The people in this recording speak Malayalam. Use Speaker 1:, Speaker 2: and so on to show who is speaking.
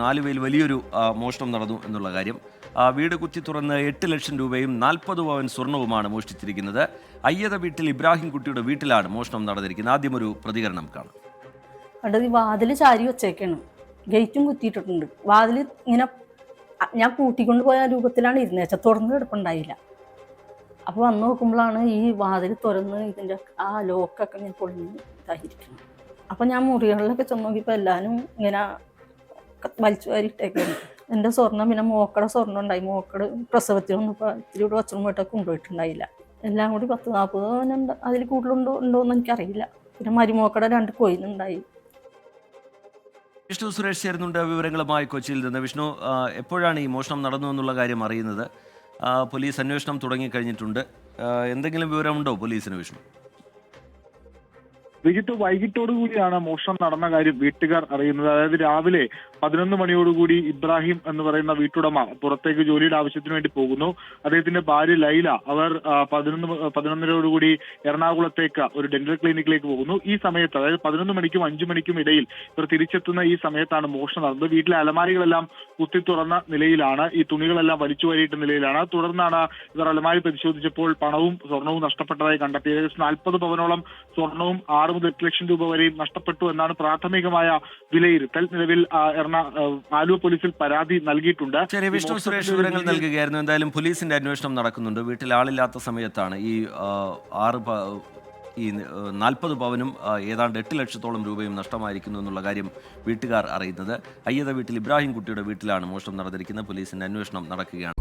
Speaker 1: ആലുവയിൽ വലിയൊരു മോഷണം നടന്നു എന്നുള്ള കാര്യം. വീട് കുത്തി തുറന്ന് 8 ലക്ഷം രൂപയും 40 പവൻ സ്വർണവുമാണ് മോഷ്ടിച്ചിരിക്കുന്നത്. അയ്യത വീട്ടിൽ ഇബ്രാഹിം കുട്ടിയുടെ വീട്ടിലാണ് മോഷണം നടന്നിരിക്കുന്നത്. ആദ്യം ഒരു പ്രതികരണം കാണാം.
Speaker 2: കണ്ടത് ഈ വാതിൽ ചാരി വെച്ചേക്കാണ്, ഗേറ്റും കുത്തിയിട്ടിട്ടുണ്ട്. വാതിൽ ഇങ്ങനെ ഞാൻ കൂട്ടിക്കൊണ്ട് പോയ രൂപത്തിലാണ് ഇരുന്നേച്ച, തുറന്ന് കിടപ്പുണ്ടായില്ല. അപ്പോൾ വന്ന് നോക്കുമ്പോഴാണ് ഈ വാതിൽ തുറന്ന് ഇതിൻ്റെ ആ ലോക്കൊക്കെ ഞാൻ പൊളിഞ്ഞ് ഇതായിരിക്കുന്നത്. അപ്പം ഞാൻ മുറികളിലൊക്കെ ചെന്ന് നോക്കിയപ്പോൾ എല്ലാവരും ഇങ്ങനെ വലിച്ചു വാരിയിട്ടേക്കാണ്. എൻ്റെ സ്വർണ്ണം, പിന്നെ മോക്കടെ സ്വർണ്ണം ഉണ്ടായി. മോക്കട് പ്രസവത്തിനൊന്നും ഇപ്പോൾ ഇത്തിരി കൂടെ വച്ചറും പോയിട്ടൊക്കെ കൊണ്ടുപോയിട്ടുണ്ടായില്ല. എല്ലാം കൂടി 10-40 അതിൽ കൂടുതലുണ്ടോയെന്ന് എനിക്കറിയില്ല. പിന്നെ മരുമോക്കടെ 2 കോയിനുണ്ടായി.
Speaker 1: വിഷ്ണു സുരേഷ് ചേരുന്നുണ്ട് വിവരങ്ങളുമായി കൊച്ചിയിൽ നിന്ന്. വിഷ്ണു, എപ്പോഴാണ് ഈ മോഷണം നടന്നു എന്നുള്ള കാര്യം അറിയുന്നത്? പോലീസ് അന്വേഷണം തുടങ്ങിക്കഴിഞ്ഞിട്ടുണ്ട്. എന്തെങ്കിലും വിവരമുണ്ടോ പോലീസിന്, വിഷ്ണു?
Speaker 3: വൈകിട്ടോടുകൂടിയാണ് മോഷണം നടന്ന കാര്യം വീട്ടുകാർ അറിയുന്നത്. അതായത് രാവിലെ 11 മണിയോടുകൂടി ഇബ്രാഹിം എന്ന് പറയുന്ന വീട്ടുടമ പുറത്തേക്ക് ജോലിയുടെ ആവശ്യത്തിന് വേണ്ടി പോകുന്നു. അദ്ദേഹത്തിന്റെ ഭാര്യ ലൈല അവർ 11:30 എറണാകുളത്തേക്ക് ഒരു ഡെന്റൽ ക്ലിനിക്കിലേക്ക് പോകുന്നു. ഈ സമയത്ത്, അതായത് 11 മണിക്കും 5 മണിക്കും ഇടയിൽ ഇവർ തിരിച്ചെത്തുന്ന ഈ സമയത്താണ് മോഷണം നടന്നത്. വീട്ടിലെ അലമാരികളെല്ലാം കുത്തി തുറന്ന നിലയിലാണ്, ഈ തുണികളെല്ലാം വലിച്ചു വാരിയിട്ട നിലയിലാണ്. തുടർന്നാണ് ഇവർ അലമാരി പരിശോധിച്ചപ്പോൾ പണവും സ്വർണവും നഷ്ടപ്പെട്ടതായി കണ്ടെത്തി. ഏകദേശം 40 പവനോളം സ്വർണവും 6 മുതൽ 8 ലക്ഷം രൂപ വരെയും നഷ്ടപ്പെട്ടു എന്നാണ് പ്രാഥമികമായ വിലയിരുത്തൽ. നിലവിൽ ആലുവ പോലീസിൽ പരാതി നൽകിയിട്ടുണ്ട്.
Speaker 1: ശരി, വിഷ്ണു സുരേഷ് വിവരങ്ങൾ നൽകുകയായിരുന്നു. എന്തായാലും പോലീസിന്റെ അന്വേഷണം നടക്കുന്നുണ്ട്. വീട്ടിൽ ആളില്ലാത്ത സമയത്താണ് ഈ 40 പവനും ഏതാണ്ട് 8 ലക്ഷത്തോളം രൂപയും നഷ്ടമായിരിക്കുന്നു എന്നുള്ള കാര്യം വീട്ടുകാർ അറിയുന്നത്. അയ്യത വീട്ടിൽ ഇബ്രാഹിം കുട്ടിയുടെ വീട്ടിലാണ് മോഷണം നടന്നിരിക്കുന്നത്. പോലീസിന്റെ അന്വേഷണം നടക്കുകയാണ്.